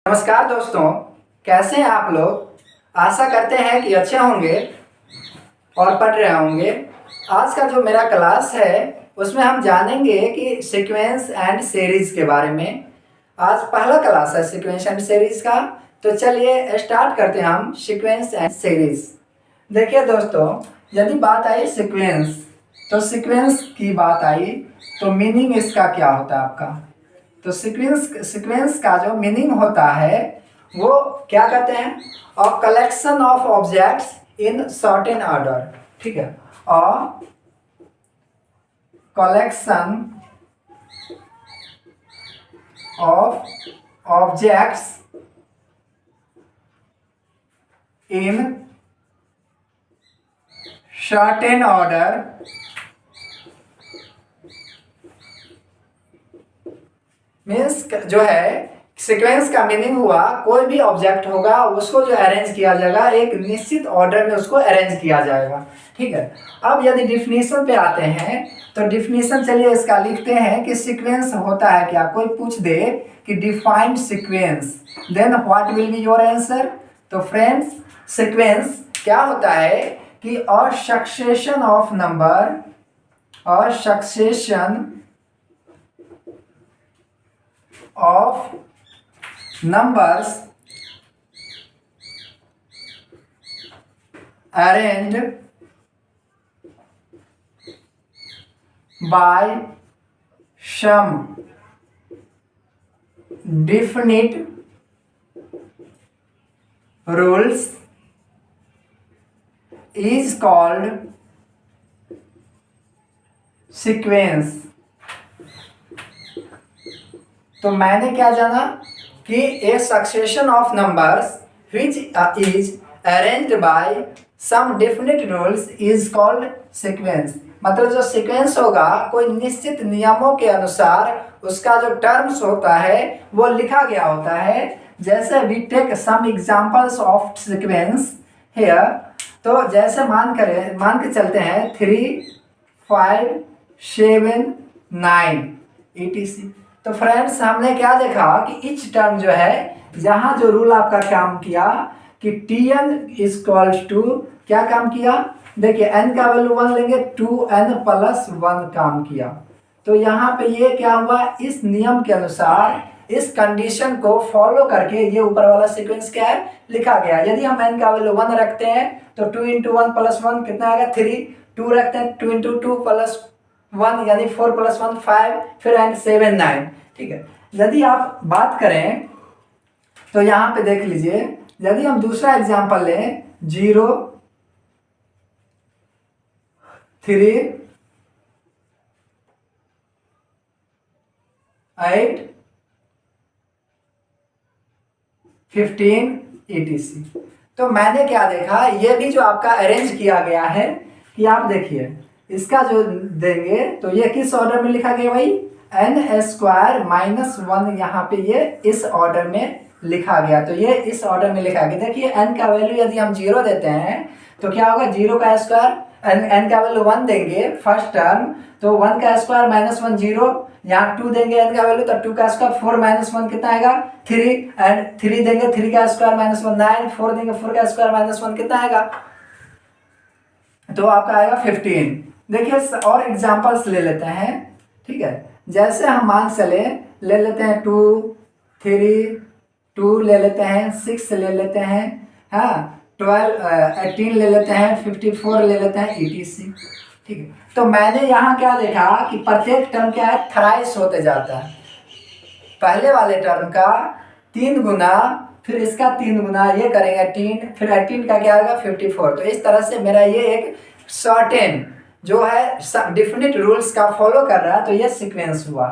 नमस्कार दोस्तों, कैसे हैं आप लोग। आशा करते हैं कि अच्छे होंगे और पढ़ रहे होंगे। आज का जो मेरा क्लास है उसमें हम जानेंगे कि सीक्वेंस एंड सीरीज के बारे में। आज पहला क्लास है सीक्वेंस एंड सीरीज का। तो चलिए स्टार्ट करते हैं हम सीक्वेंस एंड सीरीज। देखिए दोस्तों, यदि बात आई सीक्वेंस, तो सीक्वेंस की बात आई तो मीनिंग इसका क्या होता है आपका। तो सीक्वेंस का जो मीनिंग होता है वो क्या कहते हैं, a collection of objects in certain order. ठीक है, a collection of objects in certain order means जो है सीक्वेंस का मीनिंग हुआ कोई भी ऑब्जेक्ट होगा उसको जो अरेंज किया जाएगा एक निश्चित ऑर्डर में उसको अरेंज किया जाएगा। ठीक है, अब यदि डिफिनीशन पे आते हैं तो डिफिनीशन चलिए इसका लिखते हैं कि सीक्वेंस होता है क्या। कोई पूछ दे कि defined sequence, then what will be your answer. तो फ्रेंड्स, सीक्वेंस क्या होता है कि a succession of number, a succession of numbers arranged by some definite rules is called sequence। तो मैंने क्या जाना कि a succession of numbers which is arranged by some definite rules is called sequence. मतलब जो सीक्वेंस होगा कोई निश्चित नियमों के अनुसार उसका जो टर्म्स होता है वो लिखा गया होता है। जैसे we take some examples of sequence here. तो जैसे मान के चलते हैं 3, 5, 7, 9 etc। तो फ्रेंड्स, हमने क्या देखा कि इच टर्म जो है जहां जो रूल आपका काम किया कि tn इक्वल्स टू क्या काम किया। देखिए n का वैल्यू 1 लेंगे 2n + 1 काम किया। तो यहाँ पे ये क्या हुआ, इस नियम के अनुसार इस कंडीशन को फॉलो करके ये ऊपर वाला सीक्वेंस क्या है लिखा गया। यदि हम n का वैल्यू 1 रखते हैं तो 2 × 1 + 1 कितना आएगा 3। 2 रखते हैं 2 × 2 + 1 यानी 4 + 1 5, फिर एंड 7 9। ठीक है, यदि आप बात करें तो यहां पे देख लीजिए, यदि हम दूसरा एग्जांपल लें 0, 3, 8, 15 etc। तो मैंने क्या देखा, ये भी जो आपका अरेंज किया गया है कि आप देखिए इसका जो देंगे तो ये किस ऑर्डर में लिखा गया भाई, n² - 1। यहाँ पे ये इस ऑर्डर में लिखा गया। तो ये इस ऑर्डर में लिखा गया। देखिए n का वैल्यू यदि हम 0 देते हैं तो क्या होगा, 0 का स्क्वायर, n का वैल्यू 1 देंगे फर्स्ट टर्म तो 1 का स्क्वायर - 1 0। यहाँ 2 देंगे n का वैल्यू तो 2 का स्क्वायर 4 - 1 कितना आएगा 3। एंड 3 देंगे 3 का स्क्वायर - 1 9। 4 देंगे 4 का स्क्वायर - 1 कितना आएगा, तो आपका आएगा 15। देखिए और एग्जांपल्स ले लेते हैं। ठीक है, जैसे हम मान चले ले लेते हैं 2, 3, 2 ले लेते हैं, 6 ले लेते हैं, हाँ 12, 18 ले लेते हैं, 54 ले लेते हैं etc। ठीक है, तो मैंने यहाँ क्या देखा कि प्रत्येक टर्म क्या है थ्राइस होते जाता है। पहले वाले टर्म का 3 गुना, फिर इसका 3 गुना, ये करेंगे 18, फिर 18 का क्या होगा 54। तो इस तरह से मेरा ये एक सर्टेन जो है डिफिनिट रूल्स का फॉलो कर रहा है। तो ये सीक्वेंस हुआ।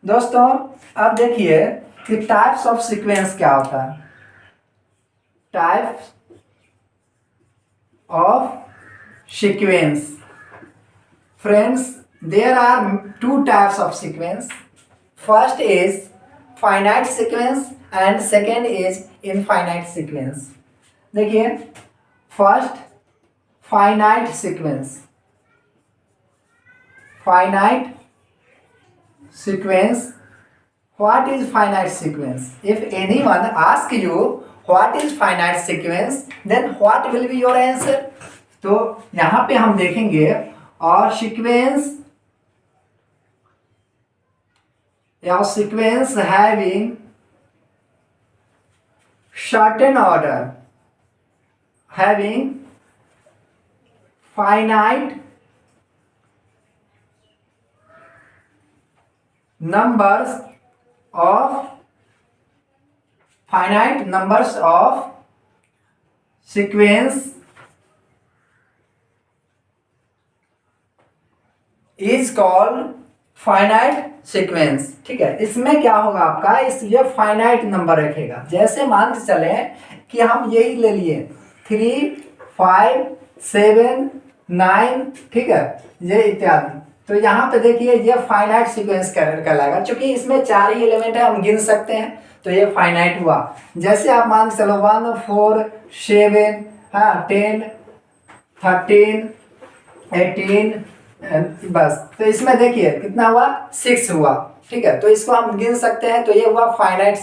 दोस्तों अब देखिए कि टाइप्स ऑफ सीक्वेंस क्या होता है। Types of sequence, friends, there are 2 types of sequence. First is finite sequence and second is infinite sequence. देखिए first finite sequence, finite sequence What is finite sequence? If anyone asks you what is finite sequence, then what will be your answer? तो यहाँ पे हम देखेंगे और sequence या sequence having certain order, having finite numbers of sequence is called finite sequence। ठीक है, इसमें क्या होगा आपका, इस ये फाइनाइट नंबर रखेगा। जैसे मान के चले कि हम यही ले लिए 3, 5, 7, 9, ठीक है, ये इत्यादि। तो यहाँ पे देखिए ये फाइनाइट सीक्वेंस कहलाएगा। चूंकि इसमें 4 ही एलिमेंट है, हम गिन सकते हैं, तो ये फाइनाइट हुआ। जैसे आप मान के चलो 1, 4, 7, 10, 13, 18, बस। तो इसमें देखिए कितना हुआ, 6 हुआ। ठीक है, तो इसको हम गिन सकते हैं। तो ये हुआ finite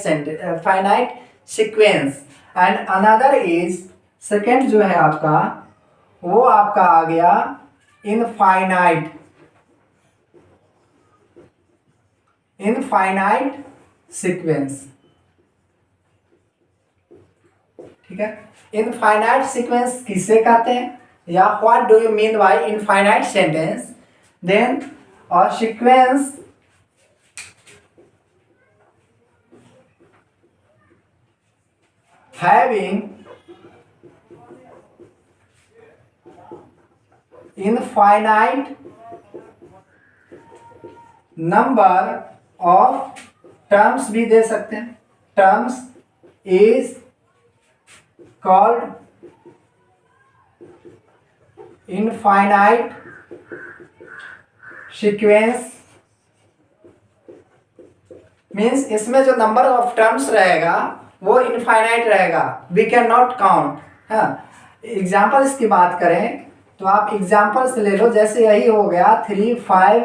sequence. And another is, second जो है आपका, वो आपका आ गया इनफाइनाइट सीक्वेंस। ठीक है, इनफाइनाइट सीक्वेंस किसे कहते हैं, या what do you mean by infinite sentence? Then और sequence having infinite number of terms भी दे सकते हैं, terms is called infinite sequence। Means इसमें जो नंबर ऑफ टर्म्स रहेगा वो इनफाइनाइट रहेगा, वी कैन नॉट काउंट। हाँ, एग्जाम्पल्स की बात करें तो आप एग्जाम्पल्स ले लो। जैसे यही हो गया 3, 5,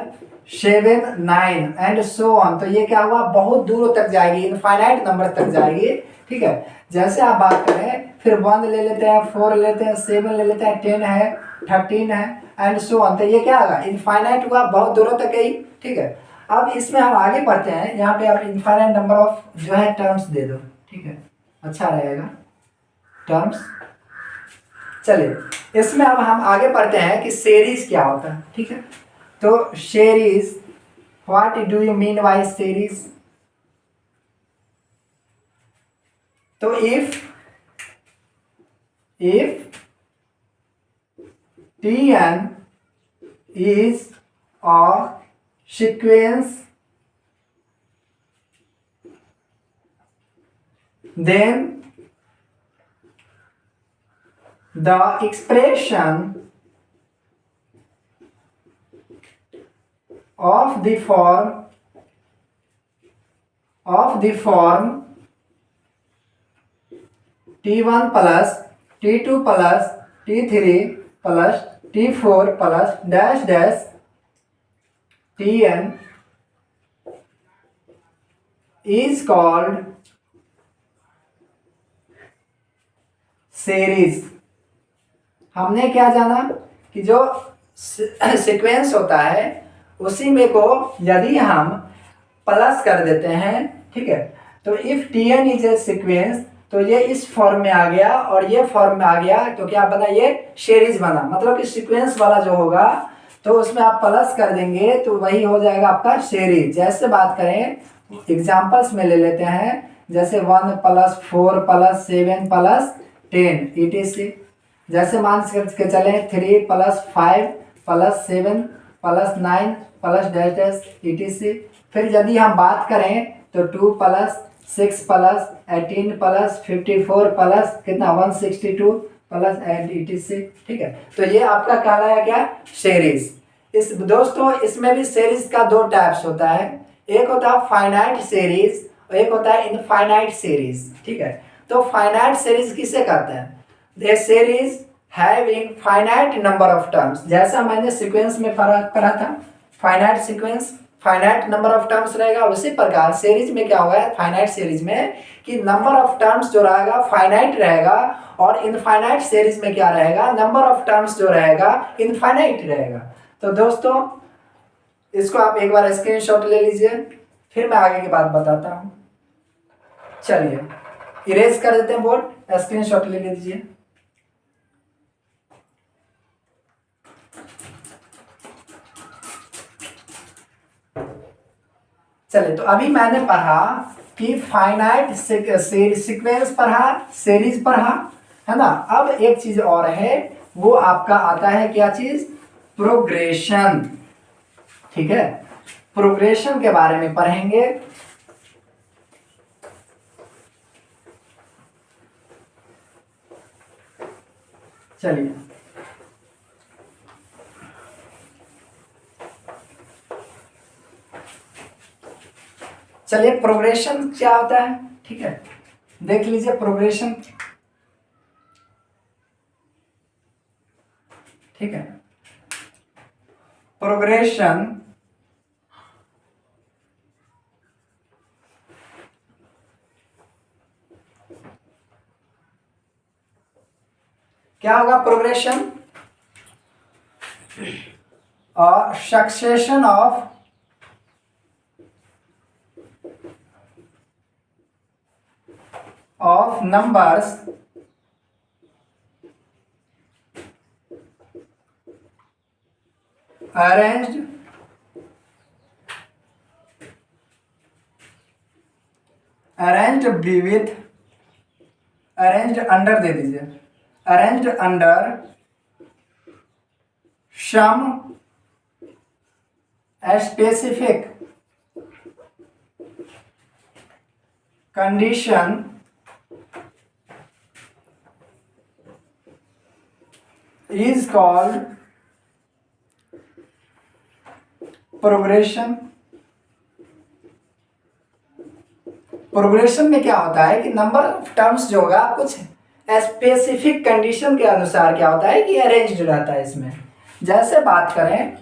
7, 9 एंड सो ऑन। तो ये क्या हुआ, बहुत दूर तक जाएगी, इनफाइनाइट नंबर तक जाएगी। ठीक है, जैसे आप बात करें फिर 1 ले लेते हैं, 4 ले लेते हैं, 7 ले लेते हैं, 10 है, 13 है एंड सो ऑन। तो ये क्या होगा, इनफाइनाइट हुआ, बहुत दूरों तक गई। ठीक है, अब इसमें हम आगे बढ़ते हैं। यहाँ पे आप इनफाइनाइट नंबर ऑफ जो है टर्म्स दे दो। ठीक है, अच्छा रहेगा टर्म्स। चलिए, इसमें अब हम आगे बढ़ते हैं कि सीरीज क्या होता है। ठीक है, तो series, what do you mean bye series? तो if Tn is a sequence, then the expression of the form T1 plus T2 plus T3 plus T4 plus dash dash Tn is called series. हमने क्या जाना कि जो sequence होता है उसी में को यदि हम प्लस कर देते हैं, ठीक है, तो if Tn is a sequence, तो ये इस फॉर्म में आ गया और ये फॉर्म में आ गया, तो क्या बना, ये सीरीज बना। मतलब कि सीक्वेंस वाला जो होगा तो उसमें आप प्लस कर देंगे तो वही हो जाएगा आपका सीरीज। जैसे बात करें एग्जांपल्स में ले लेते हैं, जैसे 1 + 4 + 7 + 10 etc। जैसे मान के चले 3 + 5 + 7 + 9 + डैश डैश etc। फिर यदि हम बात करें तो 2 + 6 + 18 + 54 + कितना 162 + एंड etc। ठीक है, तो ये आपका कहलाया क्या, सीरीज। इस दोस्तों इसमें भी सीरीज का 2 टाइप्स होता है, एक होता है फाइनाइट सीरीज और एक होता है इनफाइनाइट सीरीज। ठीक है, तो फाइनाइट सीरीज किसे कहते हैं, the series having finite number of terms. जैसा मैंने सीक्वेंस में पढ़ा था finite sequence, finite number of terms रहेगा, उसी प्रकार सीरीज में क्या होगा, फाइनाइट सीरीज में कि नंबर ऑफ टर्म्स जो रहेगा फाइनाइट रहेगा, और इनफाइनाइट सीरीज में क्या रहेगा, नंबर ऑफ टर्म्स जो रहेगा इनफाइनाइट रहेगा। तो दोस्तों इसको आप एक बार स्क्रीनशॉट ले लीजिए, फिर मैं आगे की बात बताता हूँ। चलिए इरेज कर देते हैं बोर्ड, स्क्रीनशॉट ले लीजिए। चलिए तो अभी मैंने पढ़ा कि फाइनाइट सीक्वेंस पढ़ा, सीरीज पढ़ा, है ना। अब एक चीज और है, वो आपका आता है क्या चीज, प्रोग्रेशन। ठीक है, प्रोग्रेशन के बारे में पढ़ेंगे। चलिए चलिए प्रोग्रेशन क्या होता है, ठीक है, देख लीजिए प्रोग्रेशन। ठीक है, प्रोग्रेशन क्या होगा, प्रोग्रेशन और succession of numbers arranged with arranged under दे दीजिए, arranged under some specific condition is called progression. Progression में क्या होता है कि नंबर ऑफ टर्म्स जो होगा कुछ स्पेसिफिक कंडीशन के अनुसार क्या होता है कि अरेंज्ड रहता है। इसमें जैसे बात करें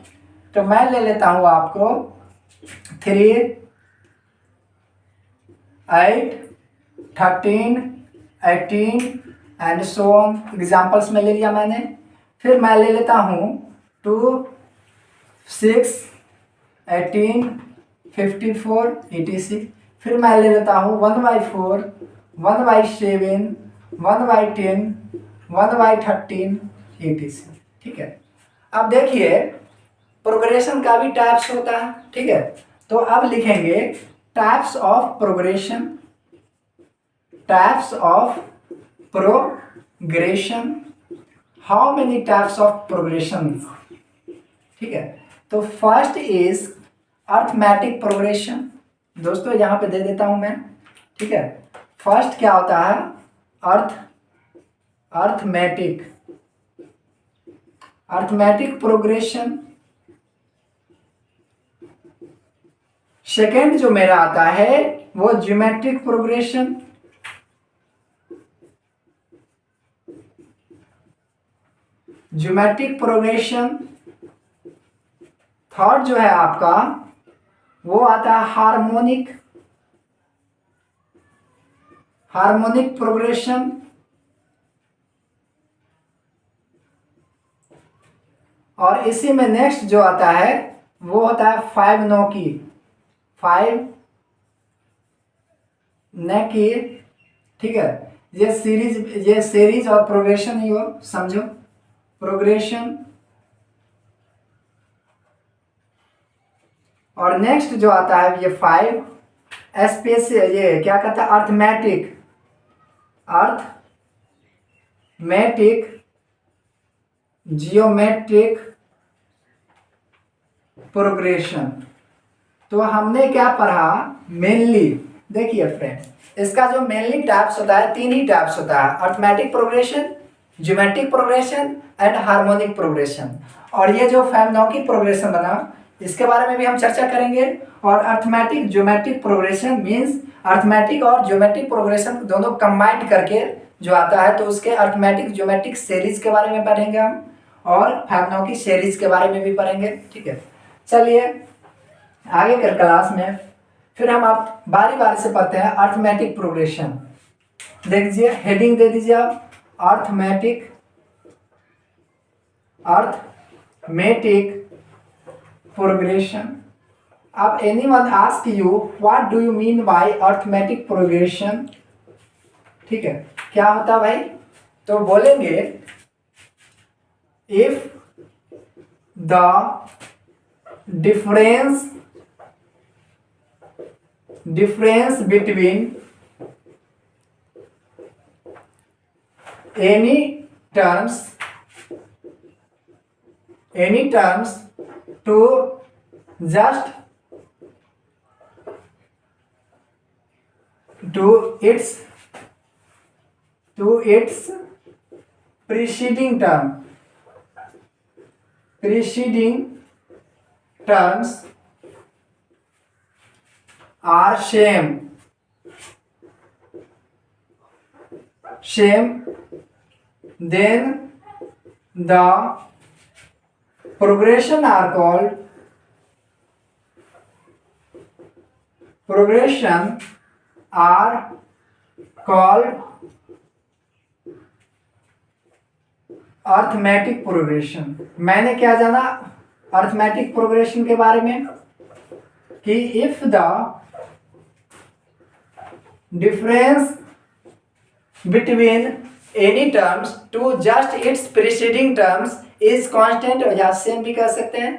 तो मैं ले लेता हूं आपको 3, 8, 13, 18 एंड सो ऑन, एग्जाम्पल्स में ले लिया मैंने। फिर मैं ले लेता हूं 2, 6, 18, 54, 86। फिर मैं ले लेता हूँ 1/4, 1/7, 1/10, 1/13, 86। ठीक है, अब देखिए प्रोग्रेशन का भी टाइप्स होता है। ठीक है, तो अब लिखेंगे types of progression, types of progression, how many types of progression. ठीक है, तो फर्स्ट इज अर्थमेटिक प्रोग्रेशन। दोस्तों यहाँ पे दे देता हूं मैं। ठीक है, फर्स्ट क्या होता है, अर्थमेटिक प्रोग्रेशन। सेकेंड जो मेरा आता है वो geometric progression. Geometric progression. Third जो है आपका वो आता है हार्मोनिक प्रोग्रेशन। और इसी में नेक्स्ट जो आता है वो होता है 5 नौकी। ठीक है, ये सीरीज और प्रोग्रेशन ही हो, समझो प्रोग्रेशन। और नेक्स्ट जो आता है ये 5 स्पेस, ये क्या कहता है, अर्थमेटिक जियोमेट्रिक प्रोग्रेशन। तो हमने क्या पढ़ा मेनली, देखिए फ्रेंड्स, इसका जो मेनली टाइप्स होता है 3 ही टाइप्स होता है, arithmetic progression, geometric progression and harmonic progression. और ये जो 5 नौकी प्रोग्रेशन बना इसके बारे में भी हम चर्चा करेंगे। और arithmetic geometric progression means arithmetic और ज्योमेट्रिक प्रोग्रेशन दोनों कंबाइंड करके जो आता है, तो उसके अर्थमेटिक ज्योमेट्रिक सीरीज के बारे में पढ़ेंगे हम, और 5 नौकी सीरीज के बारे में भी पढ़ेंगे। ठीक है, चलिए आगे कर क्लास में फिर हम आप बारी बारी से पढ़ते हैं अर्थमेटिक प्रोग्रेशन। देख लीजिए, हेडिंग दे दीजिए आप, अर्थमेटिक प्रोग्रेशन। अब anyone ask you what do you mean bye arithmetic progression, ठीक है, क्या होता भाई? तो बोलेंगे if the difference between any terms to just to its preceding terms are same, then the progression are called arithmetic progression. मैंने क्या जाना अर्थमेटिक प्रोग्रेशन के बारे में कि if the difference between any terms to just its preceding terms is constant, या same भी कह सकते हैं,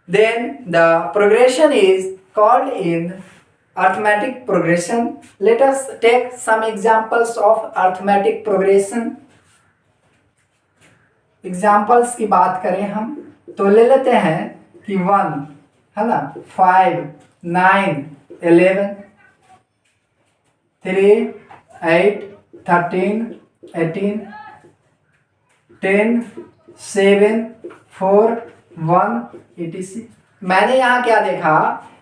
then the progression is called in arithmetic progression. Let us take some examples of arithmetic progression. Examples की बात करें हम तो ले लेते हैं कि 1 है ना, 5 9 11 3 8 13 18 10 7 4 1 86। मैंने यहाँ क्या देखा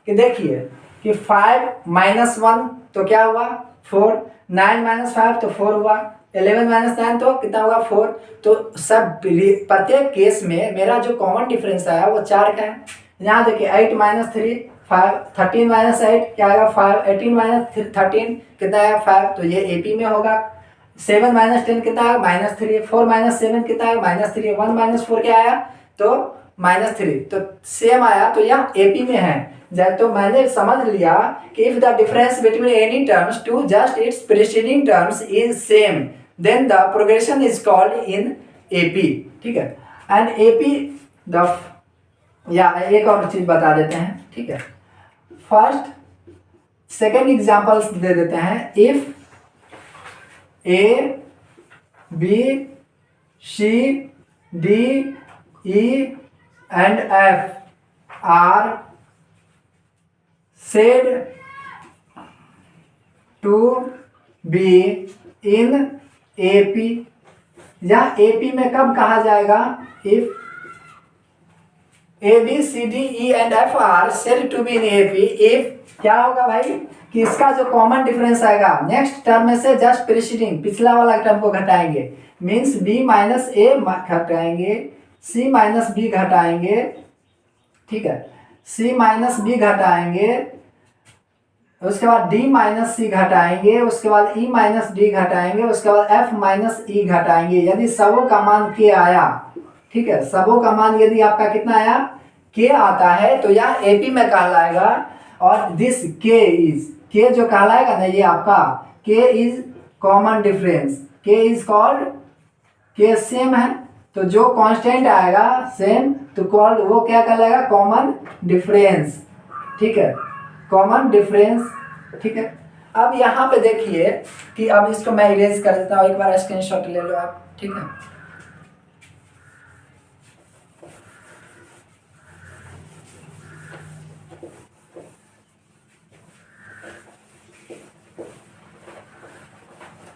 कि देखिए कि 5 माइनस 1 तो क्या हुआ 4, 9 माइनस 5 तो 4 हुआ, 11 माइनस 9 तो कितना हुआ 4। तो सब प्रत्येक केस में मेरा जो कॉमन डिफरेंस आया वो 4 का है। यहाँ देखिए 8 माइनस 3 5, 13 माइनस 8 क्या आएगा 5, 18 माइनस 13 कितना आएगा 5, तो ये एपी में होगा। 7 माइनस 10 कितना आएगा -3, 4 माइनस 7 कितना आएगा -3, 1 माइनस 4 क्या आया तो -3, तो सेम आया, तो यह एपी में है। तो मैंने समझ लिया कि if the difference between any terms to just its preceding terms is same then the progression is called in AP, ठीक है। एंड एपी द या एक और चीज बता देते हैं, ठीक है। फर्स्ट सेकेंड एग्जांपल्स दे देते हैं। If a b c d e and f are said to be in AP, या AP में कब कहा जाएगा if A B C D E and F are said to be in AP, if क्या होगा भाई कि इसका जो कॉमन डिफरेंस आएगा नेक्स्ट टर्म में से जस्ट प्रीसीडिंग पिछला वाला टर्म को घटाएंगे, मीन्स B माइनस ए घटाएंगे, C माइनस बी घटाएंगे, ठीक है, C माइनस बी घटाएंगे, उसके बाद D माइनस सी घटाएंगे, उसके बाद E माइनस डी घटाएंगे, उसके बाद F माइनस ई घटाएंगे। यदि सबों का मान K आया, ठीक है, सबों का मान यदि आपका कितना आया K आता है तो यह AP में कहलाएगा। और दिस K जो कहलाएगा ना ये आपका K is common difference, K is called, K same है तो जो कांस्टेंट आएगा सेम तो कॉल्ड वो क्या कहलाएगा कॉमन डिफरेंस, ठीक है, कॉमन डिफरेंस, ठीक है। अब यहाँ पे देखिए कि अब इसको मैं इरेज कर देता हूँ, एक बार स्क्रीनशॉट ले लो आप, ठीक है।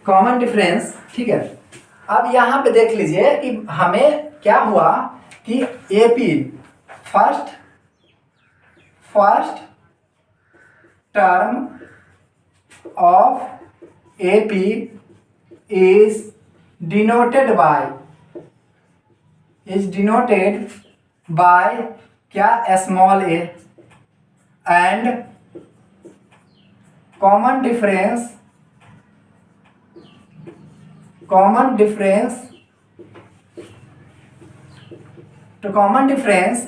कॉमन डिफरेंस, ठीक है। अब यहाँ पे देख लीजिए कि हमें क्या हुआ कि AP first term of AP is denoted by क्या small a, and common difference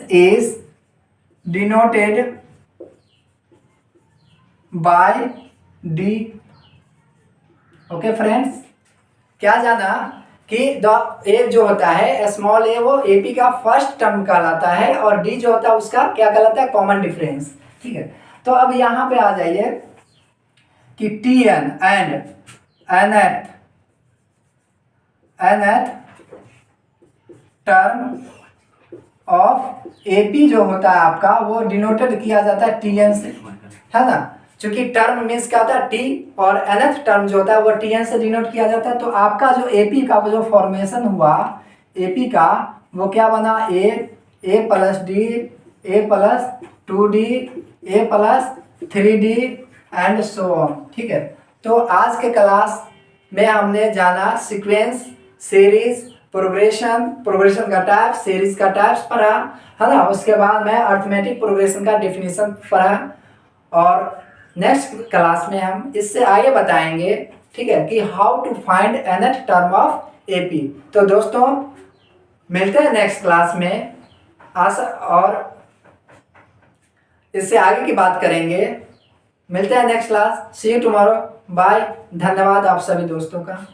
is denoted by D। Okay friends, क्या जाना कि ए जो होता है स्मॉल ए वो एपी का फर्स्ट टर्म कहलाता है और डी जो होता है उसका क्या कहलाता है, कॉमन डिफरेंस। ठीक है, तो अब यहाँ पे आ जाइए कि t n and nth term of AP जो होता है आपका वो डिनोटेड किया जाता है टी एन से, है ना। चूंकि टर्म मीन्स क्या होता है टी और nth टर्म जो होता है वो टी एन से डिनोट किया जाता है। तो आपका जो एपी का जो फॉर्मेशन हुआ एपी का वो क्या बना, a plus d, a plus 2d, a plus 3d and so on. ठीक है, तो आज के क्लास में हमने जाना सीक्वेंस, सीरीज, प्रोग्रेशन का टाइप, सीरीज का टाइप्स पढ़ा, है ना। उसके बाद में अर्थमेटिक प्रोग्रेशन का डेफिनेशन पढ़ा और नेक्स्ट क्लास में हम इससे आगे बताएंगे, ठीक है, कि how to find nth term of AP. तो दोस्तों मिलते हैं नेक्स्ट क्लास में और इससे आगे की बात करेंगे। मिलते हैं next class, see you tomorrow, bye. धन्यवाद आप सभी दोस्तों का।